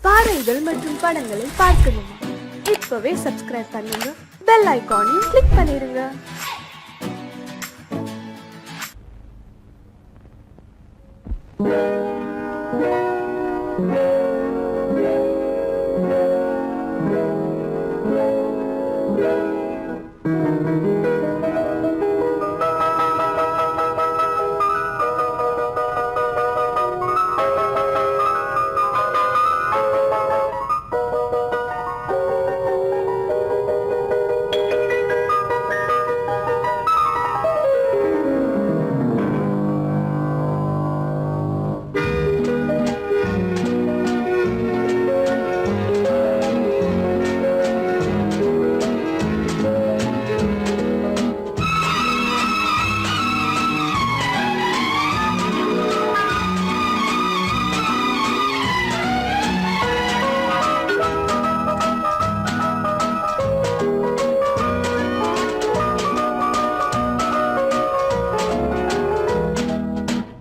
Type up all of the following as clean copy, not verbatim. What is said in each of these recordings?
பாடல்கள் மற்றும் படங்களை பார்க்கணுமா? இப்பவே சப்ஸ்கிரைப் பண்ணுங்க, பெல் ஐகானையும் கிளிக் பண்ணிருங்க.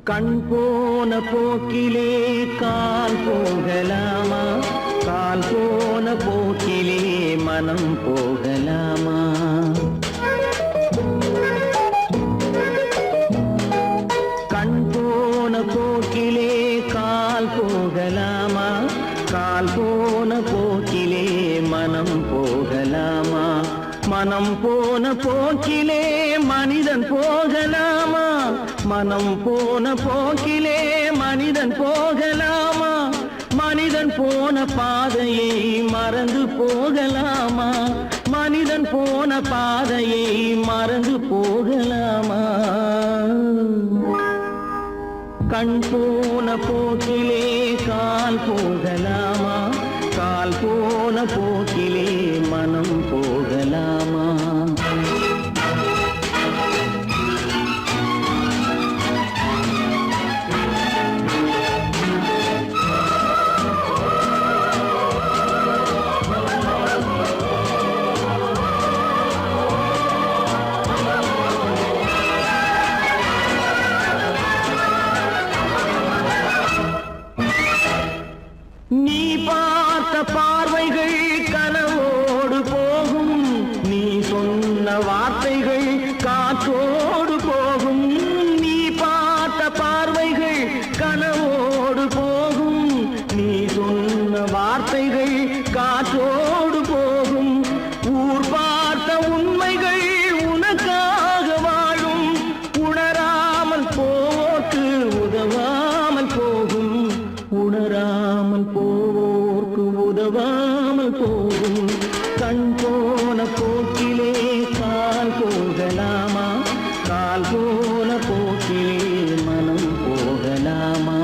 கண் போன போக்கிலே கால் போகலாமா? கால் போன போக்கிலே மனம் போகலாமா? கண் போன போக்கிலே கால் போகலாமா? கால் போன போக்கிலே மனம் போகலாமா? மனம் போன போக்கிலே மனிதன் போகலாமா? மனம் போன போக்கிலே மனிதன் போகலாமா? மனிதன் போன பாதையை மறந்து போகலாமா? மனிதன் போன பாதையை மறந்து போகலாமா? கண் போன போக்கிலே கால் போகலாமா? கால் போன போக்கிலே மனம் போகலாமா? நீ பார்த்த பார்வைகள் கனவோடு போகும், நீ சொன்ன வார்த்தைகள் காற்றோடு போகும். நீ பார்த்த பார்வைகள் கனவோடு போகும், நீ சொன்ன வார்த்தைகள் காற்றோடு போகும். ஊர் பார்த்த உண்மைகள் உனக்காக வாழும், உணராமல் போக்கு உதவாமல் போகும். உணராமல் போவோர்க்கு உதவாமல் போகும். கண் போன போக்கிலே கால் போகலாமா? கால் போன போக்கிலே மனம் போகலாமா?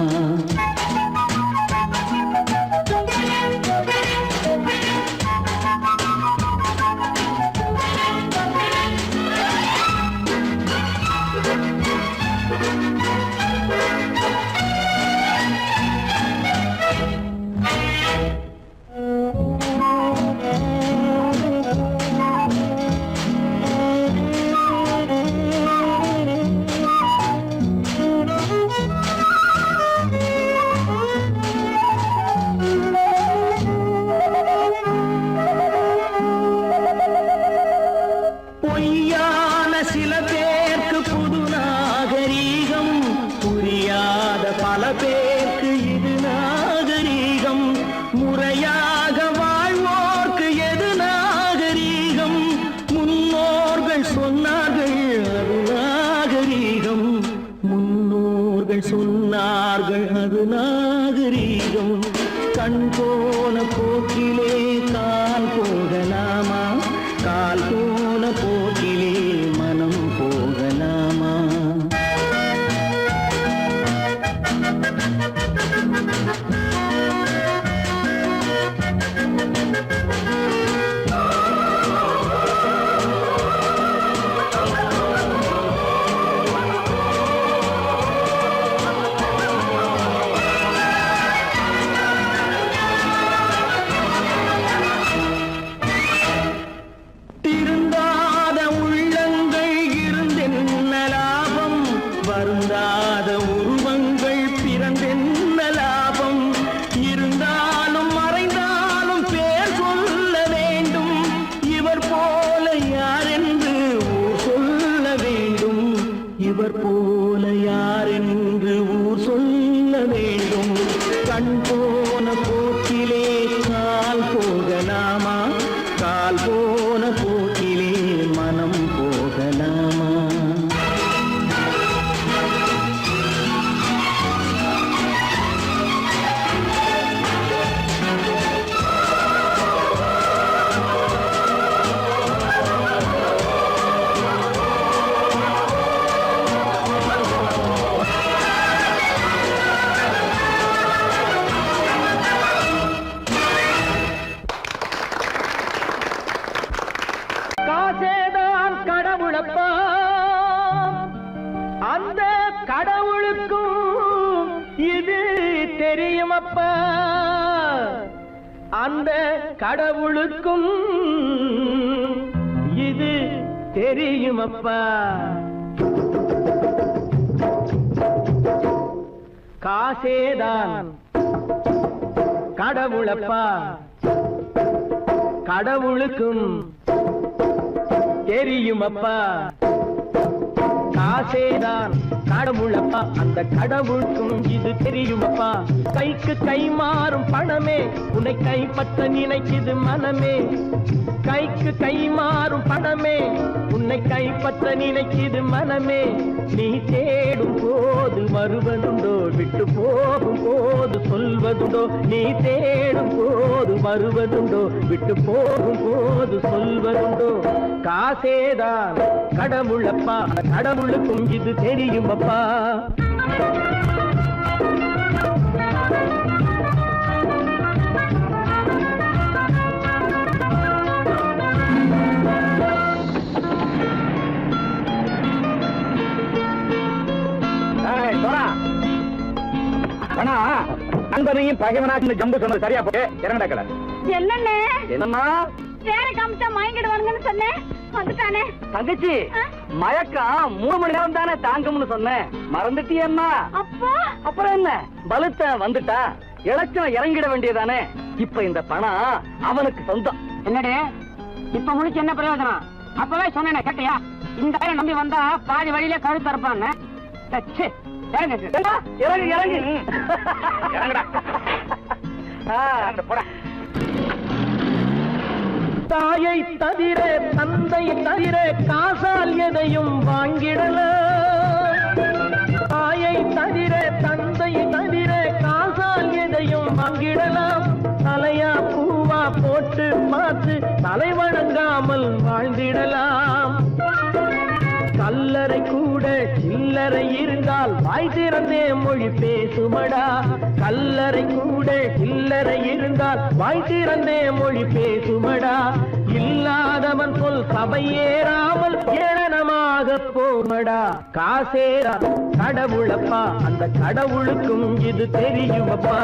பொய்யான சில பேருக்கு புது நாகரீகம், புரியாத பல பேருக்கு இது நாகரீகம். முறையாக வாழ்வோர்க்கு எது நாகரீகம்? முன்னோர்கள் சொன்னார்கள் அது நாகரீகம். முன்னோர்கள் சொன்னார்கள் அது நாகரீகம். கண் போன போக்கிலே கால் போகலாமா? கால் போன போக்கிலே மனம் போகலாமா? திருந்த போக்கிலே கால் போகலாமா, கால் போன போக்கிலே மனம் போகலாமா? காசேதான் கடவுளப்பா, அந்த கடவுளுக்கும் இது தெரியுமப்பா, அந்த கடவுளுக்கும் இது தெரியுமப்பா. காசேதான் கடவுளப்பா, கடவுளுக்கும் தெரியுமப்பா. காசேதான் கடவுளப்பா, அந்த கடவுளுக்கும் இது தெரியுமப்பா. கைக்கு கை மாறும் பணமே உன்னை கைப்பற்ற நினைக்குது மனமே, கைக்கு கை மாறும் பணமே உன்னை கைப்பற்ற நினைக்குது மனமே. நீ தேடும் போது வருவதுண்டோ, விட்டு போகும் போது சொல்வதுண்டோ, நீ தேடும் போது வருவதுண்டோ, விட்டு போகும் போது சொல்வதுண்டோ. காசேதான் கடவுளப்பா, கடவுளுக்கும் இது தெரியுமப்பா. நண்பனையும் பகைவனாக்கு ஜம்பு சொன்னது சரியா போய் இறங்கடா கடை. என்னண்ணே என்னம்மா வேற காமிச்சா மயங்கிடுவானுங்கன்னு சொன்னேன், வந்துட்டானே. தங்கச்சி, மயக்கம் 3 மணி நேரம் தானே தாங்கும்னு சொன்னேன், மறந்துட்டியம்மா? அப்பா அப்புறம் என்ன, பலுத்த வந்துட்டா இலச்சம் இறங்கிட வேண்டியதானே. இப்ப இந்த பணம் அவனுக்கு சொந்தம். என்னடே இப்ப முடிச்சு என்ன பிரயோஜனம்? அப்பவே சொன்னேன் கேட்டியா? இந்த ஆயிரம் நம்பி வந்தா பாதி வழியில கழுத்து இருப்பான்னு. இறங்கு இறங்கு இறங்குடா. தாயை தவிர தந்தை தவிர காசால் எதையும் வாங்கிடலாம், தாயை தவிர தந்தை தவிர காசால் எதையும் வாங்கிடலாம். தலையா பூவா போட்டு பார்த்து தலை வணங்காமல் வாழ்ந்திடலாம். கல்லறை கூட சில்லறை இருந்தால் வாய் திறந்தே மொழி பேசுமடா, கல்லறை கூட சில்லறை இருந்தால் வாய் திறந்தே மொழி பேசுமடா. இல்லாதவன் சொல் சபையேறாமல் ஏளனமாக போமடா. காசேரா கடவுளப்பா, அந்த கடவுளுக்கும் இது தெரியுமப்பா.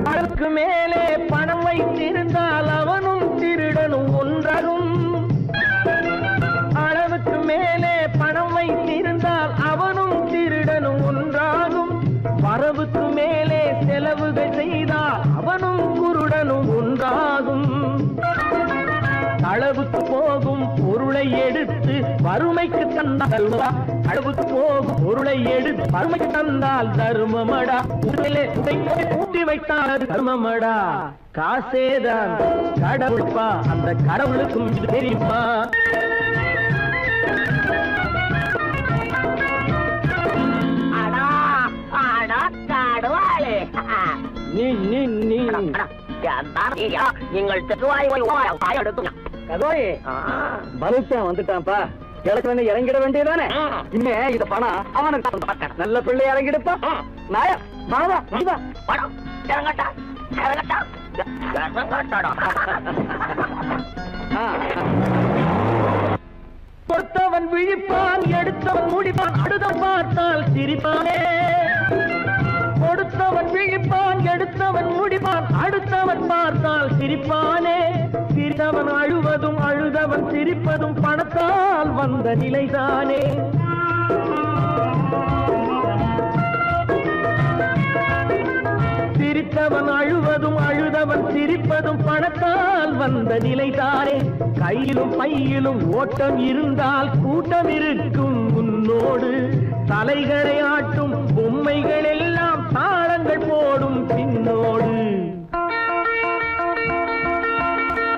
அளவுக்கு மேலே பணம் வைத்திருந்தால் அவனும் திருடனும் ஒன்றாகும், அளவுக்கு மேலே பணம் வைத்திருந்தால் அவனும் திருடனும் ஒன்றாகும். வரவுக்கு மேலே செலவுகள் செய்தால் அவனும் குருடனும் ஒன்றாகும். அளவுக்கு போகும் பொருளை எடுத்து வறுமைக்கு தந்தால், அளவுக்கு போகும் பொருளை எடுத்து வறுமைக்கு தந்தால் தர்மமடா, ஊட்டி வைத்தால் தர்மமடா. காசேதான் கடவுள்பா, அந்த கடவுளுக்கும் இது தெரியுமா? நீ நீ நீ நீங்கள் பலுத்தான் வந்துட்டான்ப்பா, கிழக்கு இறங்கிட வேண்டியதானே. இனிமே இந்த பணம் அவனுக்கு நல்ல பிள்ளை இறங்கிடுப்பா. நாயா பணம் இறங்கட்டா இறங்கட்டா. கொடுத்தவன் விழிப்பான், எடுத்தவன் முடிப்பான், அடுத்தவன் பார்த்தால் சிரிப்பானே. கொடுத்தவன் விழிப்பான், எடுத்தவன் முடிப்பான், அடுத்தவன் பார்த்தால் சிரிப்பானே. சிரித்தவன் அழுவதும் அழுதவன் சிரிப்பதும் பணத்தால் வந்த நிலைதானே. சிரித்தவன் அழுவதும் அழுதவன் சிரிப்பதும் பணத்தால் வந்த நிலைதானே. கையிலும் பையிலும் ஓட்டம் இருந்தால் கூட்டம் இருக்கும் உன்னோடு. தலைகளை ஆட்டும் பொம்மைகள் எல்லாம் தாளங்கள் போடும் பின்னோடு.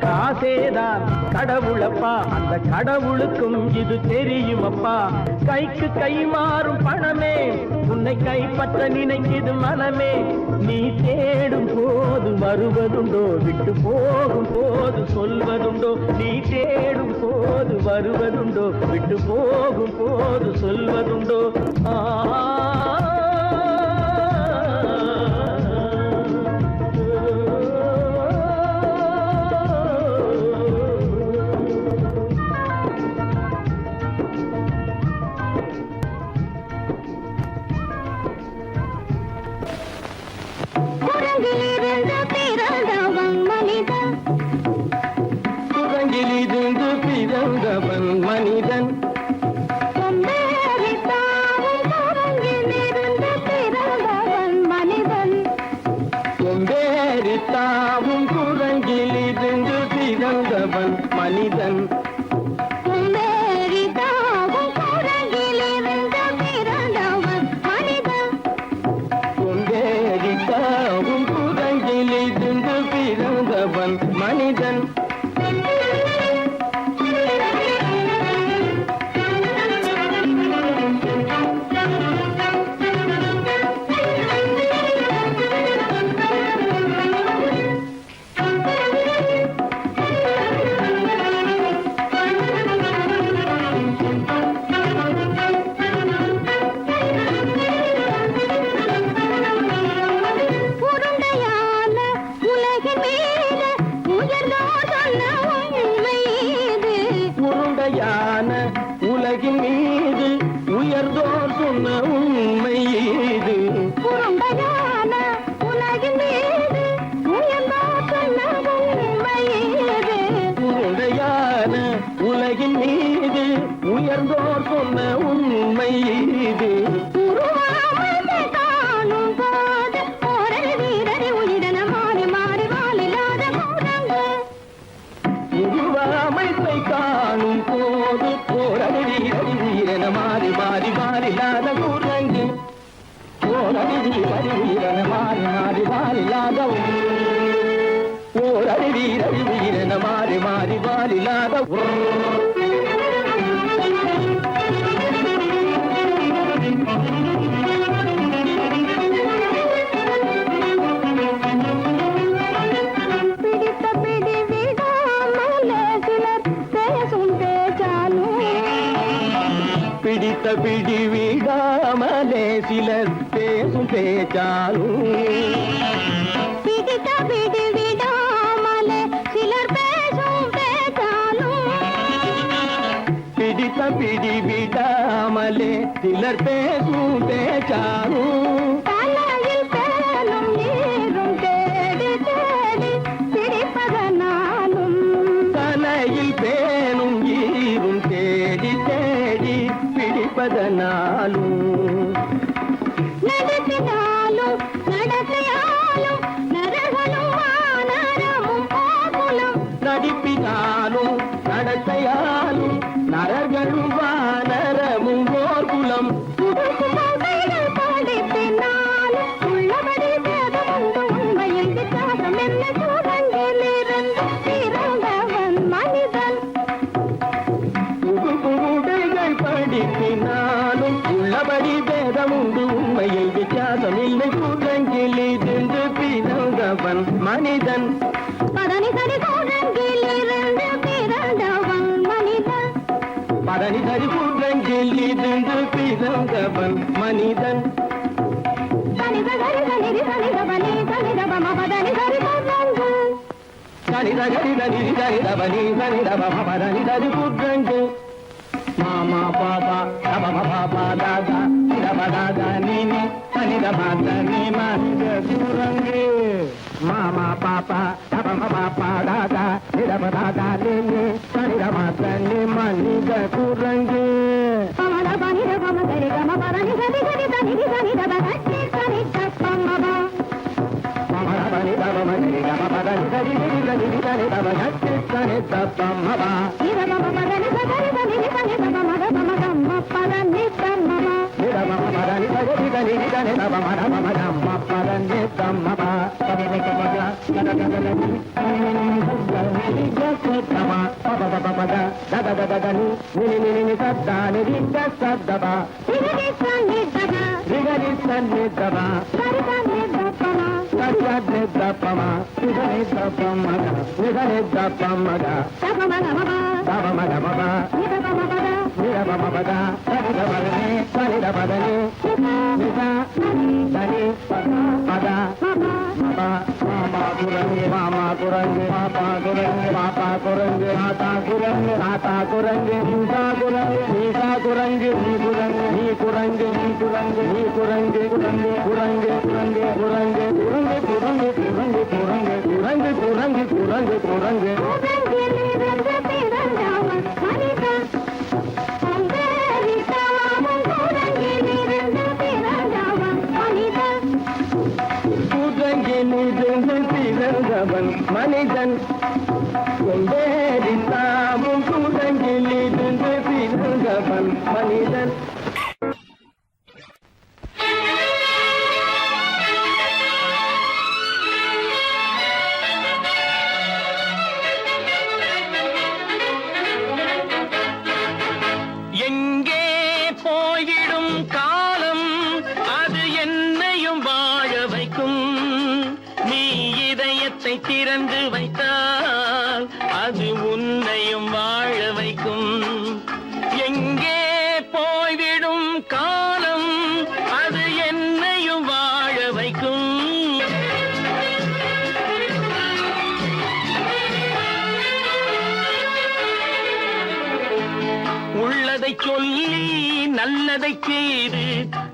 காசேதான் கடவுளப்பா, அந்த கடவுளுக்கும் இது தெரியுமப்பா. கைக்கு கை மாறும் பணமே உன்னை கைப்பற்ற நினைக்குது மனமே. நீ தேடும் போது வருவதுண்டோ, விட்டு போகும் போது சொல்வதுண்டோ. நீ தேடும் போது வருவதுண்டோ, விட்டு போகும் போது சொல்வதுண்டோ. குரங்கிலிருந்து பிறந்தவன் மனிதன். கொம்பேரித்தாவும் குரங்கிலிருந்து பிறந்தவன் மனிதன். கொம்பேரித்தாவும் குரங்கிலிருந்து பிறந்தவன் மனிதன். உலகின் மீது உயர்ந்தோர் சொன்ன உண்மை இது. உருண்டையான உலகின் மீது உயர்ந்தோர் சொன்ன உண்மை இது. உருண்டையான உலகின் மீது உயர்ந்தோர் சொன்ன உண்மை இது. உருவாமை காணும் போது ஒரு வீரரை உயிரென மாறி மாறி வாழில்லாத குரங்கு. உருவாமைப்பை காணும் போது போரடி வீரடி வீரன மாறி மாறி மாறில்லாத குரங்கு. போரடி வீரடி வீரன மாறி மாறி மாறில்லாத போரடி வீரடி வீரன மாறி மாறி மாறில்லாத. பிடித்த பிடி விடாமலே சிலர் பேசும் பேச்சாலும். பிடித்த பிடி விடாமலே சிலர் பேசும் பேச்சாலும். பிடித்த பிடி விடாமலே சிலர் பேசும் பேச்சாலும். தலையில் பேலும் நீரும் தேடி தேடி பிடிப்பதனாலும். தலையில் பேணும் ஈரும் தேடி தேடி பிடிப்பதனாலும். நடத்தினாலும் நடத்தையாலும் நரகனும் வானரமும் ஆகுலம். நடிப்பினாலும் நடத்தையாலும் நரர்களும் வானரமும் ஓர் குலம். புதுமைகள் படிப்பினாலும் உள்ளபடி வேதமுண்டு உண்மையில் வித்தியாசம் என்ன சூழங்கிலிருந்து பிறந்தவன் மனிதன். புதுமைகள் படிப்பினாலும் உள்ளபடி வேதமுண்டு உண்மையில் வித்தியாசம் இல்லை. குரங்கிலிருந்து பிறந்தவன் மனிதன். பதனி சரி சூழங்கிலிருந்து பிறந்தவன் மனிதன். பதனி சரி குரங்கிலிருந்து பிறந்தவன் மனிதன். சனித சரி சனிதி சனிதபனி சனிதபம பதனி சரி குரங்கு. சனித கரித நிதி சரிதபனி சரிதபம பதனி சரி குரங்கு. மாமா பாபா தபம பாபா தாதா இதப தாதா நீனி சனிதப தனி மனித குரங்கு. மாமா பாப்பா தபம பாப்பா தாதா இதப தாதா நீனி சனிதப தனி மனித குரங்கு. பமத பனித பம சரி கம பதனி சரி சரி சனிதி சனிதப சனி சனி தப்பமப. பமத பனி தபம சரி கம பதனி గరి గరి గరి గరి దవ గట్టి సని దప్ప మమ నిరమ మదని సగరి దని సని దమ మద మమ గమ్మ పదని దమ్మ నిరమ మదని గరి గరి గరి దవ మద మమ గమ్మ పదని దమ్మ పద పద పద గద గద గని ని గసతమ పద పద పద దద దద గని ని సద్ద ని గసదబ నిరని సని దబ నిరని సని దబ సరి సని దప్పమ సరి దప్పమ నిరని దప్పమ నిరని దప్పమ దబ మగ మగ దబ మగ మగ నిరమ మగ నిరమ మగ సరి దబ గని సరి దబ గని నిద దని పద పద మమ మామా కురంగి మామా కురంగి పాపా కురంగి పాపా కురంగి మాతా కురంగి మాతా కురంగి నీసా కురంగి నీసా కురంగి నీ కురంగి నీ కురంగి నీ కురంగి నీ కురంగి కురంగి కురంగి కురంగి కురంగి కురంగి కురంగి కురంగి కురంగి కురంగి కురంగి కురంగి కురంగి பிறந்தவன் மனிதன் கொண்டேறித்தாமும் குரங்கிலிருந்து பிறந்தவன் மனிதன் எங்கே போய்விடும் காலம் அது என்னையும் வாழ வைக்கும் நீ இதயத்தை திறந்து வைத்தால் அது உன்னையும் வாழ வைக்கும் எங்கே போய்விடும் காலம் அது என்னையும் வாழ வைக்கும் உள்ளதை சொல்லி நல்லதை செய்து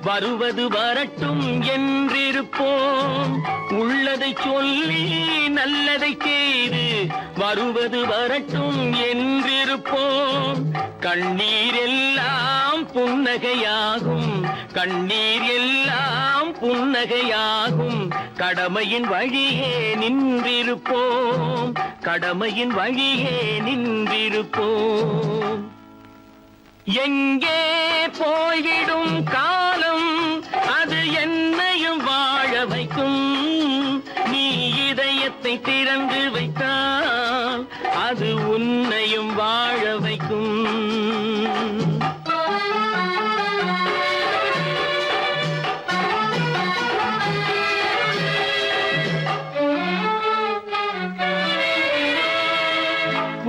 வருவது வரட்டும் என்றிருப்போம் உள்ளதை சொல்லி நல்லதை செய்து வருவது வரட்டும் என்றிருப்போம் கண்ணீர் எல்லாம் புன்னகையாகும் கண்ணீர் எல்லாம் புன்னகையாகும் கடமையின் வழியே நின்றிருப்போம் கடமையின் வழியே நின்றிருப்போம் எங்கே போய்விடும் காலம் அது என்னையும் வாழ வைக்கும் நீ இதயத்தை திறந்து வைத்தால் அது உன்னையும் வாழ வைக்கும்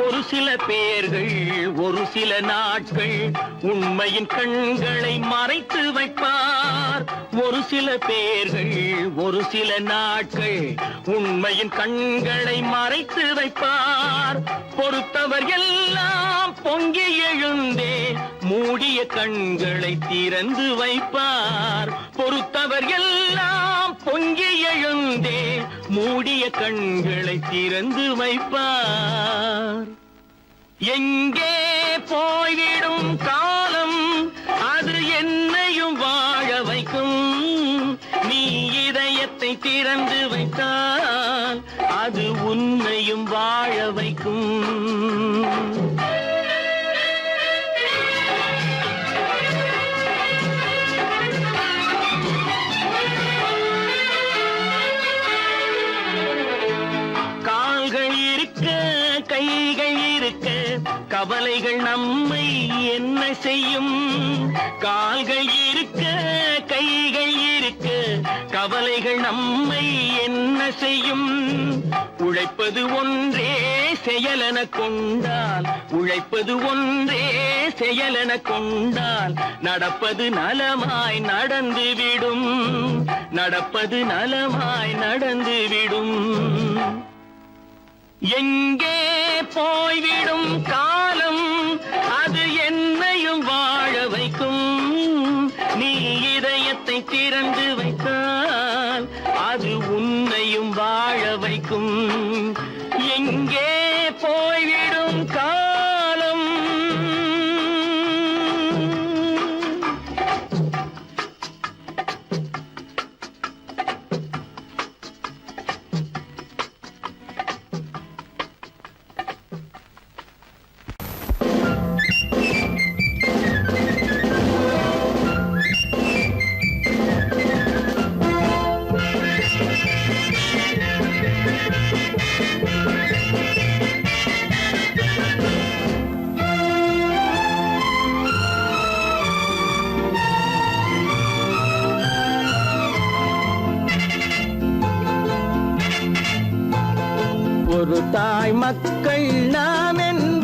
ஒரு சில பேர்கள் ஒரு சில நாட்கள் உண்மையின் கண்களை மறைத்து வைப்பார் ஒரு சில பேர்கள் ஒரு சில நாட்கள் உண்மையின் கண்களை மறைத்து வைப்பார் பொறுத்தவர் எல்லாம் பொங்கி எழுந்தே மூடிய கண்களை திறந்து வைப்பார் பொறுத்தவர் எல்லாம் பொங்கி எழுந்தே மூடிய கண்களை திறந்து வைப்பார் எங்கே போய்விடும் காலம் அது என்னையும் வாழ வைக்கும் நீ இதயத்தை திறந்து வைத்தால் அது உன்னையும் வாழ வைக்கும் கால்கள் இருக்க கைகள் இருக்க கவலைகள் நம்மை என்ன செய்யும் கால்கள் இருக்க கைகள் இருக்க கவலைகள் நம்மை என்ன செய்யும் உழைப்பது ஒன்றே செயலென கொண்டால் உழைப்பது ஒன்றே செயலென கொண்டால் நடப்பது நலமாய் நடந்துவிடும் நடப்பது நலமாய் நடந்துவிடும் எங்கே போய்விடும் காலம் அது என்னையும் வாழ வைக்கும் நீ இதயத்தை திறந்து வைத்தால் அது உன்னையும் வாழ வைக்கும் எங்கே போய்விடும் காலம் தாய் மக்கள் நாம் என்போம்,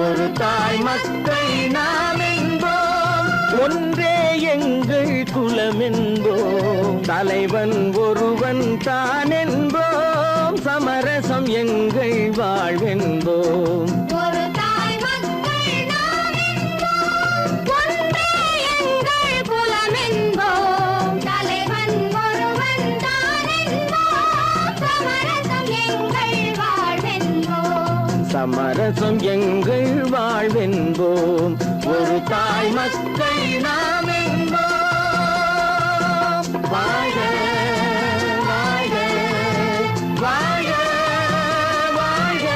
ஒரு தாய் மக்கள் நாம் என்போம், ஒன்றே எங்கள் குலம் என்போம், தலைவன் ஒருவன் தான் என்போம், சமரசம் எங்கள் வாழ்வென்போம். ஒரு தாய் மக்கள் நாம் என்போம், ஒன்றே எங்கள் குலம் என்போம், தலைவன் ஒருவன் தான் என்போம், சமரசம் எங்கள் வாழ்வென்போம். சமரசம் எங்கள் வாழ்வென்போம், ஒரு தாய் மக்கள் நாம் என்போம். வாழ்க வாழ்க வாழ்க வாழ்க.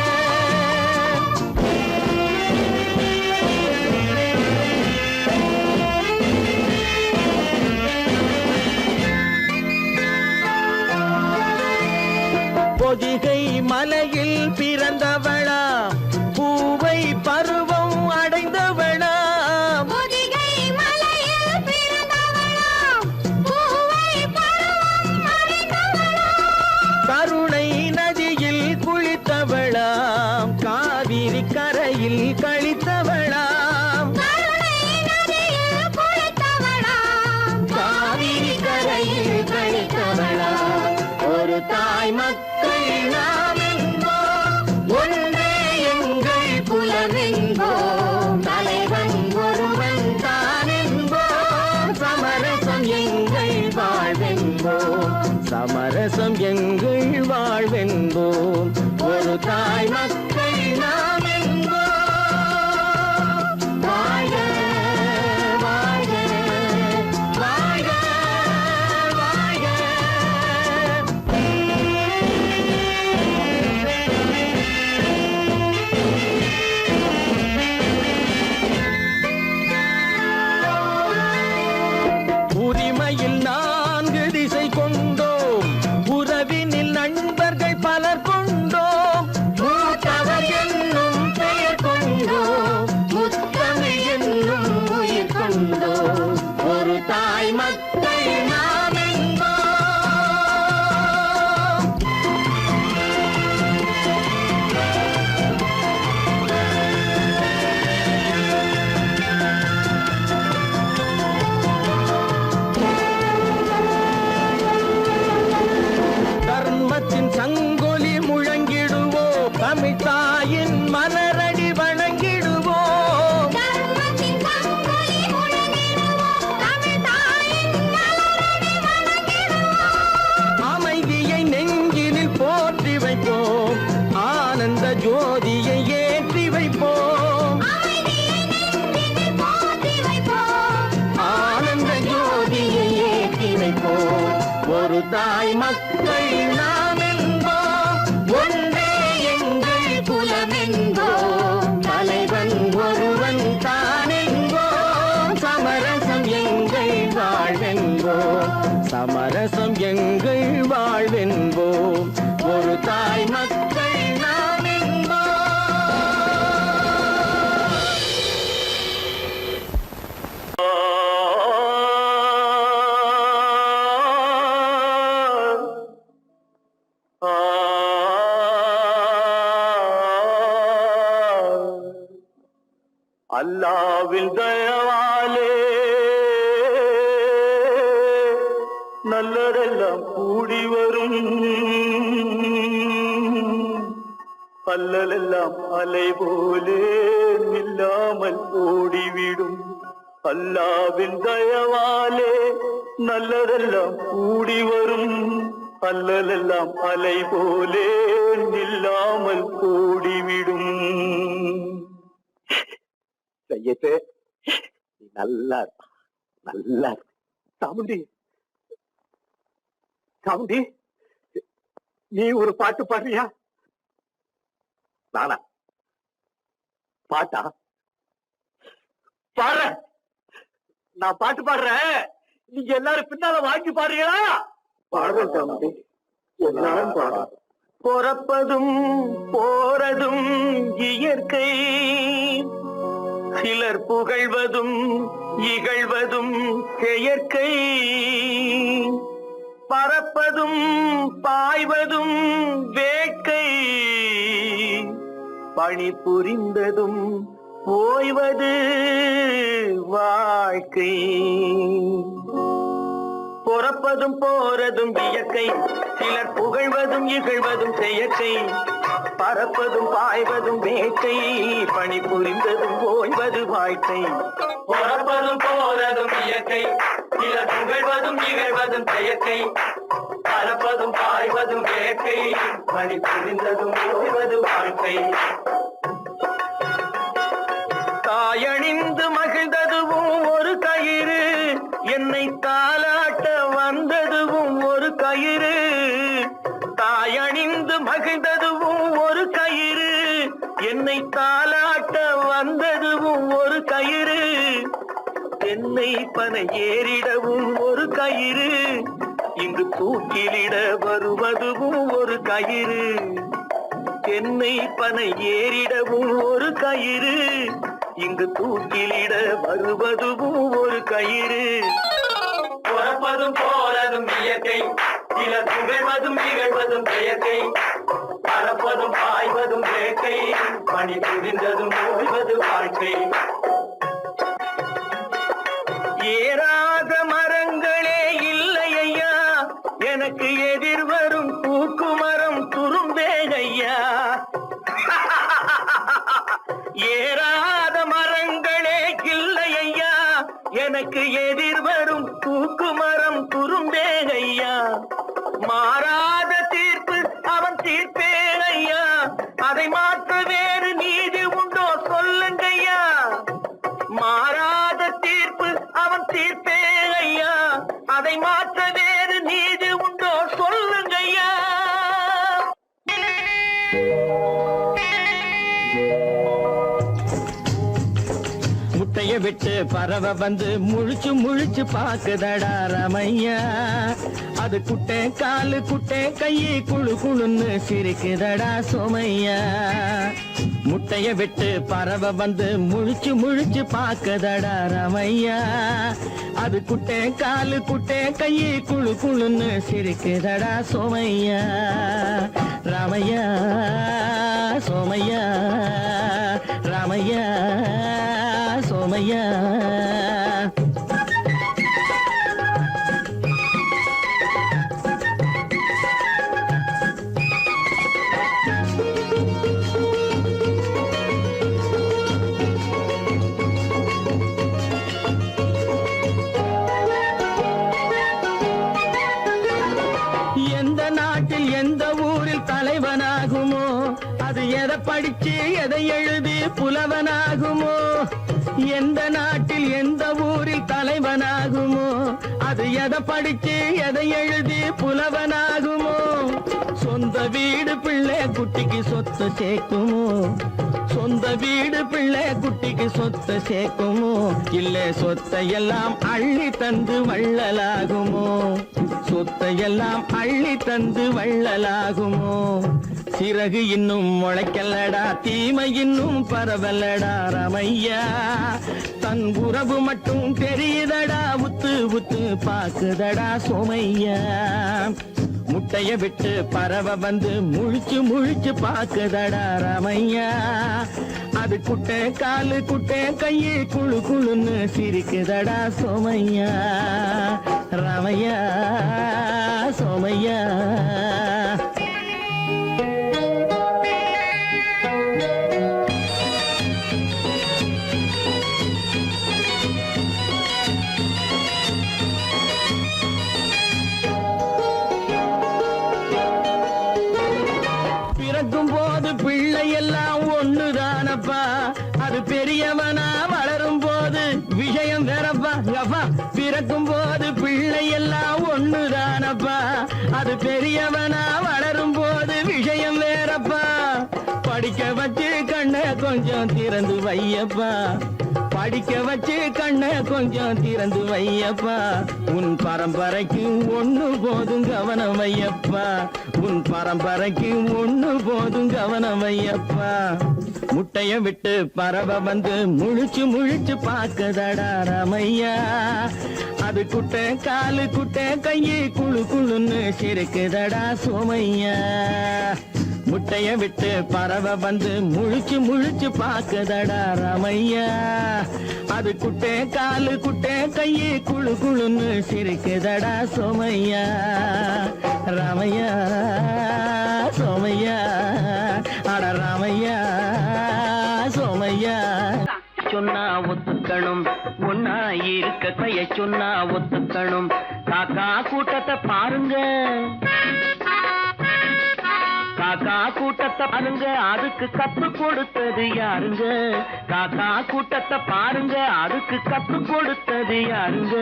பொதிகை மலையில் பிறந்தவளா, பூவை பருவம் அடைந்தவளா, பொதிகை மலையில் பிறந்தவளாம், பூவை பருவம் அடைந்தவளாம், கருணை நதியில் குளித்தவளாம், காவிரி கரையில் கழித்தவளாம், கருணை நதியில் குளித்தவளாம், காவிரி கரையில் கழித்தவளாம். ஒரு தாய் மக்கள் நாம் என்போம், ஒன்றே எங்கள் குலம் என்போம், தலைவன் ஒருவன் தான் என்போம், சமரசம் எங்கள் வாழ்வென்போம், சமரசம் எங்கள் வாழ்வென்போம், ஒரு தாய் மக்கள் நாம் என்போம். வாழ்க வாழ்க வாழ்க வாழ்க. உரிமையில் 4 திசை கொண்டோம், உறவினில் நண்பர்கள் பலர் கொண்டோம், மூத்தவர் என்னும் பெயர் கொண்டோம், முத்தமிழ் என்னும் உயிர் கொண்டோம், ஒரு தாய் மக்கள் நாம் என்போம். தர்மத்தின் சங்கொலி முழங்கிடுவோம், தமிழ் தாயின் மலரடி வணங்கிடுவோம், தர்மத்தின் சங்கொலி முழங்கிடுவோம், தமிழ் தாயின் மலரடி வணங்கிடுவோம், அமைதியை நெஞ்சினில் போற்றி வைப்போம், ஆனந்த ஜோதியை ஏற்றி வைப்போம், அமைதியை நெஞ்சினில் போற்றி வைப்போம், ஆனந்த ஜோதியை ஏற்றி வைப்போம், ஒரு தாய் மக்கள் நாம் என்போம், ஒன்றே எங்கள் குலம் என்போம், தலைவன் ஒருவன் தான் என்போம், சமரசம் எங்கள் வாழ்வென்போம், சமரசம் எங்கள் வாழ்வென்போம், ஒரு தாய் மக்கள் நாம் அல்லாவின் தயவாலே நல்லதெல்லாம் கூடி வரும், அல்லலெல்லாம் அலை போலே நில்லாமல் ஓடிவிடும், அல்லாவின் தயவாலே நல்லதெல்லாம் கூடி வரும், அல்லலெல்லாம் அலை போலே நில்லாமல் ஓடிவிடும். செய்யத்து நீ நல்லா இருப்பா, நல்லா இருப்பா. சாமுண்டி சாமுண்டி, நீ ஒரு பாட்டு பாடுறியா? நானா பாட்டா பாடுற? நான் பாட்டு பாடுறேன், நீங்க எல்லாரும் பின்னால வாங்கி பாடுறீங்களா? பாடுறேன் சாமுண்டி, எல்லாரும் பாடு. பிறப்பதும் போறதும் இயற்கை, சிலர் புகழ்வதும் இகழ்வதும் செயற்கை, பறப்பதும் பாய்வதும் வேட்கை, பணி புரிந்ததும் ஓய்வது வாழ்க்கை. பொறப்பதும் போறதும் இயற்கை, சிலர் புகழ்வதும் இகழ்வதும் செயற்கை. பறப்பதும் பாய்வதும் வேட்கை, பணி புரிந்ததும் ஓய்வது வாழ்க்கை. பொறப்பதும் போறதும் இயற்கை, சிலர் புகழ்வதும் இகழ்வதும் செயற்கை. பறப்பதும் பாய்வதும் வேட்கை, பணி புரிந்ததும் ஓய்வது வாழ்க்கை. தாயணிந்து மகிழ்ந்ததுவும் ஒரு கயிறு, என்னை தாலாட்ட வந்ததுவும் ஒரு கயிறு. தாயணிந்து மகிழ்ந்ததுவும் ஒரு கயிறு, என்னை தாலாட்ட வந்ததுவும் ஒரு கயிறு. தென்னை பனை ஏறிடவும் ஒரு கயிறு, இங்கு தூக்கிலிட வருவதுவும் ஒரு கயிறு. தென்னை பனை ஏறிடவும் ஒரு கயிறு, இங்கு தூக்கிலிட வருவதுவும் ஒரு கயிறு. பொறப்பதும் போறதும் இயற்கை, சிலர் புகழ்வதும் இகழ்வதும் செயற்கை. பறப்பதும் பாய்வதும் வேட்கை, பணி புரிந்ததும் ஓய்வது வாழ்க்கை. ஏறாத மரங்களே இல்லை ஐயா, எனக்கு எதிர் வரும் பூக்குமரம் துரும்பே ஐயா. ஏறாத மரங்களே இல்லை ஐயா, எனக்கு எதிர் வரும் பூக்குமரம் துரும்பே ஐயா. மாறாத தீர்ப்பு அவன் தீர்ப்பே ஐயா, அதை மாற்ற வேறு நீதி உண்டோ சொல்லுங்கய்யா. மாறாத தீர்ப்பு அவன் தீர்ப்பே ஐயா, அதை மாற்ற வேறு நீதி உண்டோ சொல்லுங்கய்யா. முட்டைய விட்டு பறவை வந்து முழிச்சு முழிச்சு பாக்குதடா ரமையா. அது குட்டை காலு குட்டை கையை குழு குழுன்னு சிரிக்குதடா சோமையா. முட்டைய விட்டு பறவை வந்து முழிச்சு முழிச்சு பாக்குதடா ரமையா. அது குட்டை காலு குட்டை கையை குழு குழுன்னு சிரிக்குதடா சோமையா. ராமையா சோமையா, ராமையா சோமையா. எந்த நாட்டில் எந்த ஊரில் தலைவனாகுமோ, அது எதை படிச்சு எதை எழுதி புலவனாகுமோ. எந்த நாட்டில் எந்த ஊரில் தலைவனாகுமோ, அது எதை படிச்சு எதை எழுதி புலவனாகுமோ. சொந்த வீடு பிள்ளை குட்டிக்கு சொத்து சேர்க்குமோ, சொந்த வீடு பிள்ளை குட்டிக்கு சொத்து சேர்க்குமோ. இல்ல சொத்தையெல்லாம் அள்ளி தந்து வள்ளலாகுமோ, சொத்தையெல்லாம் அள்ளி தந்து வள்ளலாகுமோ. சிறகு இன்னும் முளைக்கல்லடா, தீமை இன்னும் பரவலடா ரமையா. தன் உறவு மட்டும் தெரியுதடா, உத்து உத்து பாக்குதடா சோமையா. முட்டைய விட்டு பறவை வந்து முழிச்சு முழிச்சு பாக்குதடா ரமையா. அது குட்டை காலு குட்டை கையை குழு குழுன்னு சிரிக்குதடா சோமையா. ரமையா சோமையா. பிறக்கும் போது பிள்ளை எல்லாம் ஒண்ணுதானப்பா, அது பெரியவனா வளரும் போது விஷயம் வேறப்பா. பிறக்கும் போது பிள்ளை எல்லாம் ஒண்ணுதானப்பா, அது பெரியவனா வளரும் போது விஷயம் வேறப்பா. படிக்க வச்சு கண்ணை கொஞ்சம் திறந்து வையப்பா, படிக்க வச்சு கண்ணை கொஞ்சம் திறந்து வையப்பா. உன் பரம்பரைக்கு ஒண்ணு போதும் கவனம் வையப்பா, உன் பரம்பரைக்கு ஒண்ணு போதும் கவனம் வையப்பா. முட்டைய விட்டு பறவை வந்து முழிச்சு முழிச்சு பாக்குதடா ராமையா. அது குட்டை காலு குட்டை கையு குழு குழுன்னு சிரிக்குதடா சோமையா. முட்டைய விட்டு பறவை வந்து முழிச்சு முழிச்சு பாக்குதடா ராமையா. அது குட்டை காலு குட்டை கையு குழு குழுன்னு சிரிக்குதடா சோமையா. ராமையா சோமையா அட ராமையா சோமையா. சொன்னா ஒத்துக்கணும் ஒன்னா இருக்க கைய சொன்னா ஒத்துக்கணும். காக்கா கூட்டத்தை பாருங்க காக்கா கூட்டத்தை பாருங்க அதுக்கு கத்து கொடுத்தது யாருங்க. காக்கா கூட்டத்தை பாருங்க அதுக்கு கத்து கொடுத்தது யாருங்க.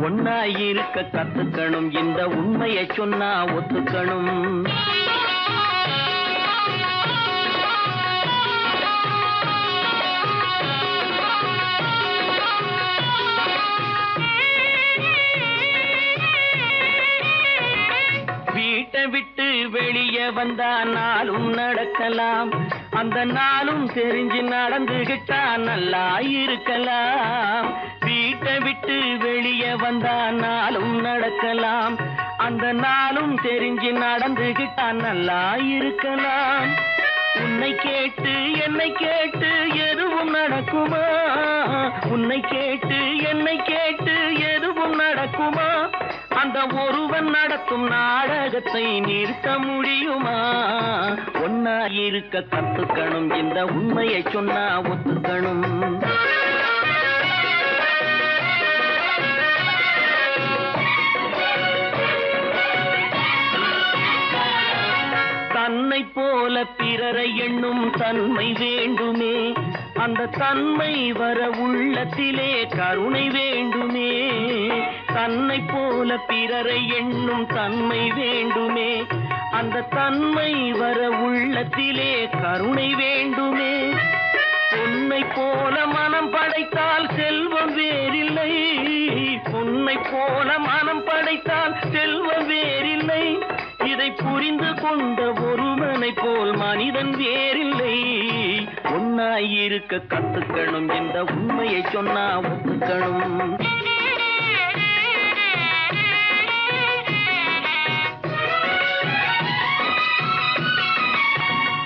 ஒன்னா இருக்க கத்துக்கணும் இந்த உண்மையை சொன்னா ஒத்துக்கணும். வீட்டை விட்டு வெளியே வந்தா நாளும் நடக்கலாம். அந்த நாளும் தெரிஞ்சு நடந்துகிட்டா நல்லா இருக்கலாம். வீட்டை விட்டு வெளியே வந்தா நாளும் நடக்கலாம். அந்த நாளும் தெரிஞ்சு நடந்துகிட்டா நல்லா இருக்கலாம். உன்னை கேட்டு என்னை கேட்டு எதுவும் நடக்குமா. உன்னை கேட்டு என்னை கேட்டு எதுவும் நடக்குமா. அந்த ஒருவன் நடத்தும் நாடகத்தை நிறுத்த முடியுமா. ஒன்னா இருக்க கத்துக்கணும் இந்த உண்மையை சொன்னா ஒத்துக்கணும். தன்னை போல பிறரை எண்ணும் தன்மை வேண்டுமே. அந்த தன்மை வர உள்ளத்திலே கருணை வேண்டுமே. தன்னை போல பிறரை எண்ணும் தன்மை வேண்டுமே. அந்த தன்மை வர உள்ளத்திலே கருணை வேண்டுமே. பொன்னை போல மனம் படைத்தால் செல்வம் வேறில்லை. பொன்னை போல மனம் படைத்தால் செல்வம் வேறில்லை. இதை புரிந்து கொண்ட ஒருவனை போல் மனிதன் வேறில்லை. ஒன்னாயிருக்க கத்துக்கணும் இந்த உண்மையை சொன்னா ஒத்துக்கணும்.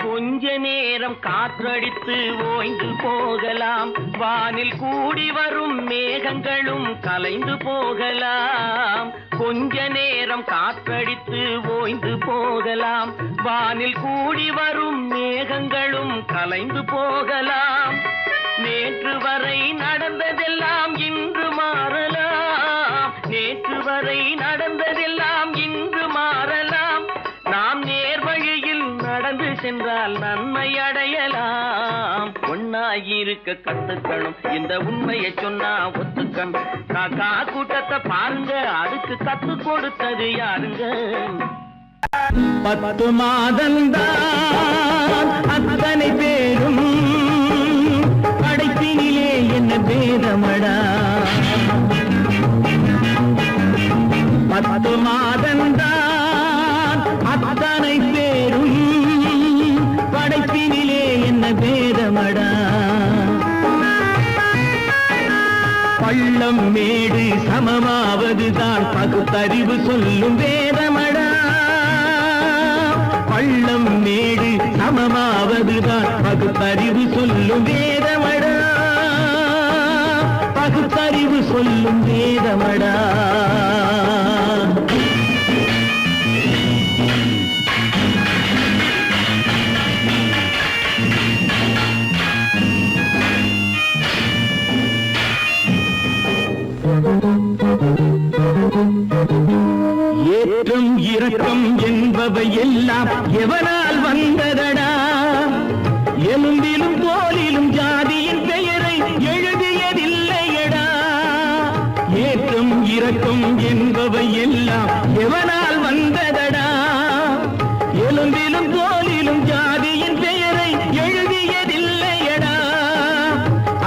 கொஞ்ச நேரம் காற்றடித்து ஓய்ந்து போகலாம். வானில் கூடி வரும் மேகங்களும் கலைந்து போகலாம். கொஞ்ச நேரம் காற்றடித்து ஓய்ந்து போகலாம். வானில் கூடி வரும் மேகங்களும் கலைந்து போகலாம். நேற்று வரை நடந்ததெல்லாம் இன்று மாறலாம். நேற்று வரை நடந்ததெல்லாம் இன்று மாறலாம். நாம் நேர்வழியில் நடந்து சென்றால் நன்மை அடையலாம். ஒன்னாயிருக்க கத்துக்கணும் இந்த உண்மையை சொன்னா ஒத்துக்கணும். காக்கா கூட்டத்தை பாருங்க அதுக்கு கத்து கொடுத்தது யாருங்க. 10 மாதந்தான் அத்தனை பேரும் படைப்பினிலே என்ன பேதமடா. 10 மாதந்தான் அத்தனை பேரும் படைப்பினிலே என்ன பேதமடா. பள்ளம் மேடு சமமாவதுதான் பகுத்தறிவு சொல்லும் வேதமடா. பள்ளம் மேடு சமமாவதுதான் பகுத்தறிவு சொல்லும் வேதமடா. பகுத்தறிவு சொல்லும் வேதமடா. ஏற்றம் இரக்கம் என்பவை எல்லாம் எவனால் வந்ததடா. எலும்பிலும் தோலிலும் ஜாதியின் பெயரை எழுதியதில்லையடா. ஏற்றம் இரக்கம் என்பவை எல்லாம் எவனால் வந்ததடா. எலும்பிலும் தோலிலும் ஜாதியின் பெயரை எழுதியதில்லையடா.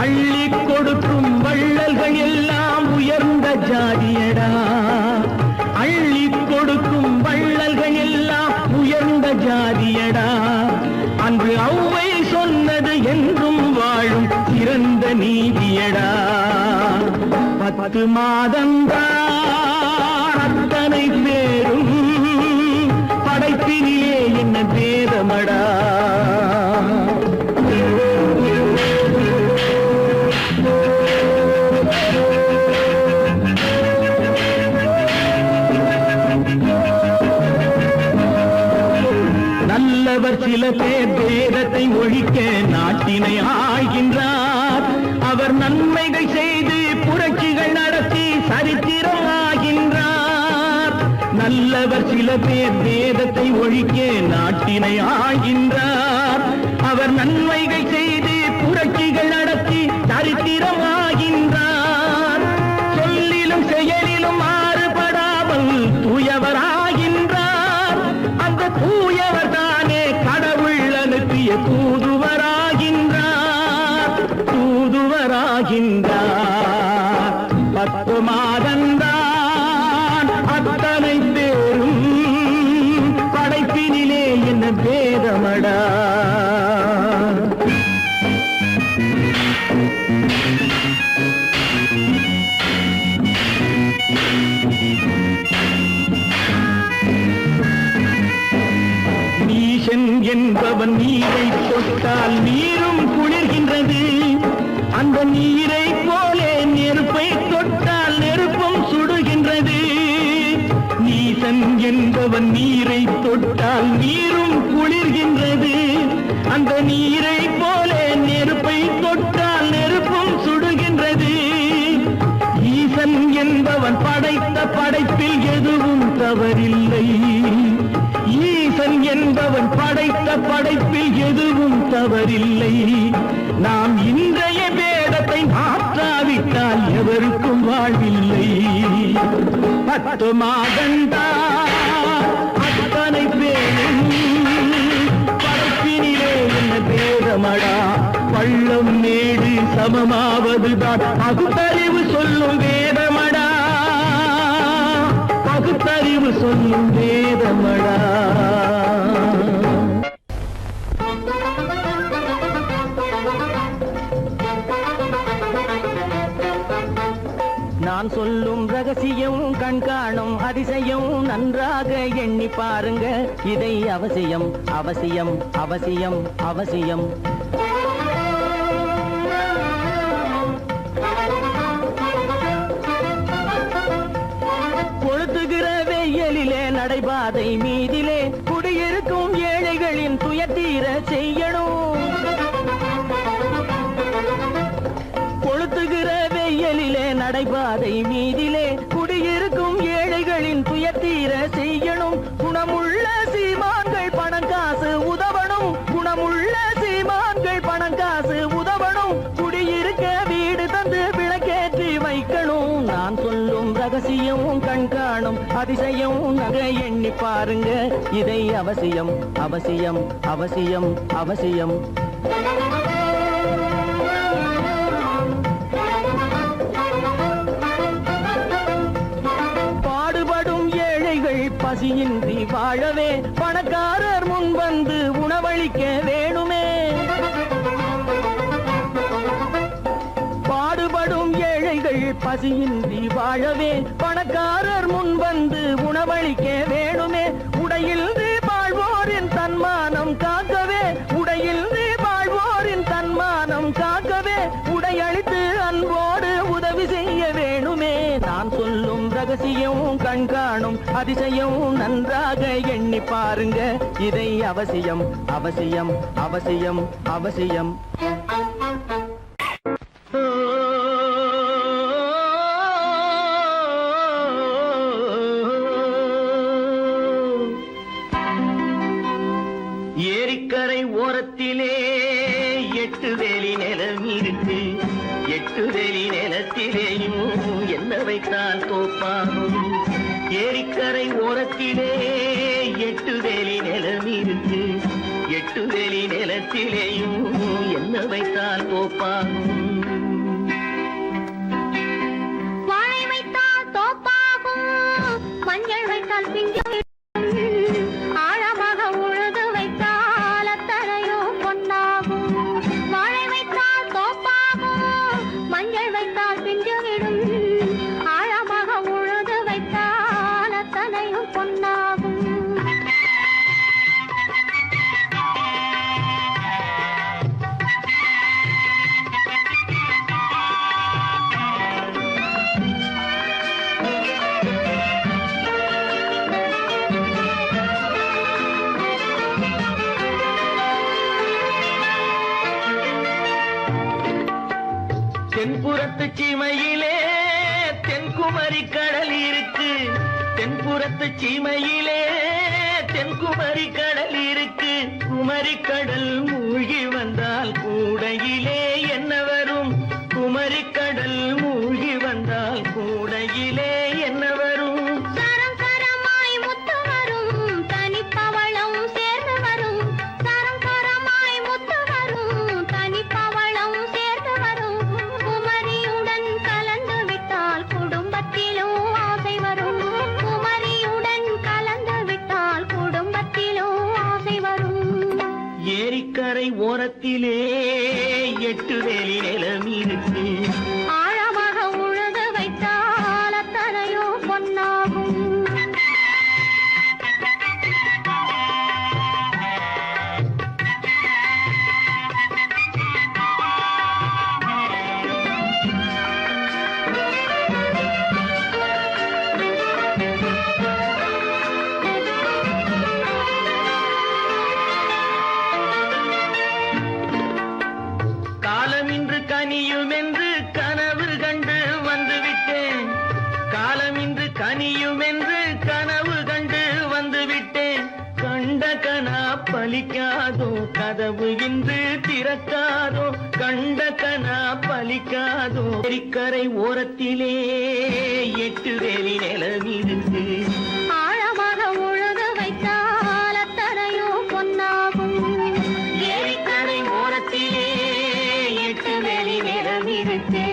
அள்ளி கொடுக்கும் வள்ளல்கள் எல்லாம் உயர்ந்த ஜாதியடா. அள்ளி கொடுக்கும் வள்ளல்கள் எல்லாம் உயர்ந்த ஜாதியடா. அன்று ஔவை சொன்னது நீதியடா 10 மாதந்தான் அத்தனை பேரும் படைப்பினிலே என்ன பேதமடா நல்லவர் சில பேர் வேதத்தை ஒழிக்க நாட்டினை ஆள்கின்றார் அவர் நன்மைகள் செய்து புரட்சிகள் நடத்தி சரித்திரம் ஆகின்றார் நல்லவர் சில பேர் வேதத்தை ஒழிக்க நாட்டினை ஆள்கின்றார் அவர் நன்மைகள் செய்து புரட்சிகள் நடத்தி சரித்திரம் ஆகின்றார் சொல்லிலும் செயலிலும் மாறுபடாமல் தூயவராகின்றார் அந்த தூயவர் தானே கடவுள் அனுப்பிய தூதுவராகின்றார் 10 மாதந்தான் அத்தனை பேரும் படைப்பினிலே என்ன பேதமடா நீசன் என்பவன் நீரை தொட்டால் நீரும் குளிர்கின்றது அந்த நீரை போலே நெருப்பை தொட்டால் நெருப்பும் சுடுகின்றது நீசன் என்பவன் நீரை தொட்டால் நீரும் குளிர்கின்றது அந்த நீரை போலே நெருப்பை தொட்டால் நெருப்பும் சுடுகின்றது ஈசன் என்பவன் படைத்த படைப்பில் எதுவும் தவறில்லை ஈசன் என்பவன் படைத்த படைப்பில் எதுவும் தவறில்லை நாம் இன்றைய வேதத்தை மாற்றாவிட்டால் எவருக்கும் வாழ்வில்லை 10 மாதந்தான் அத்தனை பேரும் படைப்பினிலே என்ன பேதமடா பள்ளம் மேடு சமமாவதுதான் பகுத்தறிவு சொல்லும் வேதமடா பகுத்தறிவு சொல்லும் வேதமடா நான் சொல்லும் ரகசியம் கண்காணும் அதிசயம் நன்றாக எண்ணி பாருங்க இதை அவசியம் அவசியம் அவசியம் அவசியம் கொளுத்துகிற வெயிலிலே நடைபாதை மீதிலே குடியிருக்கும் ஏழைகளின் துயத்தீர செய்யணும் கொளுத்துகிற வெயிலிலே நடைபாதை மீதிலே குடியிருக்கும் ஏழைகளின் துயத்தீர செய்யணும் குணமுள்ள சீமான்கள் பணம் காசு உதவணும் குணமுள்ள சீமான்கள் பணம் காசு உதவணும் குடியிருக்க வீடு தந்து விளக்கேற்றி வைக்கணும் நான் சொல்லும் ரகசியம் கண்காணும் அதிசயம் நகை எண்ணி பாருங்க இதை அவசியம் அவசியம் அவசியம் அவசியம் பசியின்றி வாழவே பணக்காரர் முன் வந்து உணவளிக்க வேணுமே பாடுபடும் ஏழைகள் பசியின்றி வாழவே பணக்காரர் முன் வந்து உணவளிக்க வேணுமே உடையில் வாழ்வோரின் தன்மானம் காக்கவே உடையில் வாழ்வோரின் தன்மானம் காக்கவே உடையளித்து அன்போடு உதவி செய்ய வேணுமே நான் சொல்லும் ரகசியம் கண்காணும் அதிசயம் நன்றாக எண்ணி பாருங்க இதை அவசியம் அவசியம் அவசியம் அவசியம் ஏரிக்கரை ஓரத்திலே 8 வேலி நிலம் இருக்கு 8 வேலி நிலத்திலேயும் என்ன வைத்தால் தோப்பாகும் ஏரிக்கரை ஓரத்திலே 8 வேலி நிலம் இருக்கு 8 வேலி நிலத்திலேயும் என்ன வைத்தால் தோப்பாகும் வாழை வைத்தால் தோப்பாகும் மஞ்சள் வைத்தால் பிஞ்சு ஆழமாக உழுது வைத்தால் அத்தனையோ பொன்னாகும் வாழை வைத்தால் தோப்பாகும் தென்புறத்து சீமையிலே தென்குமரி கடல் இருக்கு. தென்புறத்து சீமையிலே தென்குமரி கடல் இருக்கு. குமரி கடல் மூழ்கி வந்தால் கூடையிலே என்ன வரும்? குமரி கடல் மூழ்கி வந்தால் கூடையிலே என்ன வரும்? சரம் சரமாய் முத்து வரும் தனிப்பவளம் சேர்ந்து வரும். சரம் சரமாய் முத்து வரும் தனிப்பவளம் சேர்ந்து வரும். குமரியுடன் கலந்து விட்டால் குடும்பத்திலும் ஆசை வரும். குமரியுடன் கலந்து விட்டால் குடும்பத்திலும் ஆசை வரும். ஏரிக்கரை ஓரத்திலே 8 வேலி நிலம் இருக்கு. ஆழமாக உழுது வைத்தால் அத்தனையோ பொன்னாகும். காலமின்று கனியும் என்று கனவு கண்டு வந்துவிட்டேன். காலமின்று கனியும் என்று கனவு கண்டு வந்துவிட்டேன். கண்ட கனா பலிக்காதோ கதவு இன்று திறக்காதோ. கண்ட கனா பலிக்காதோ. ஏரிக்கரை ஓரத்திலே 8 வேலி நிலம் இருக்கு. ஆழமாக உழுது வைத்தால் அத்தனையோ பொன்னாகும். ஏரிக்கரை ஓரத்திலே 8 வேலி நிலம் இருக்கு.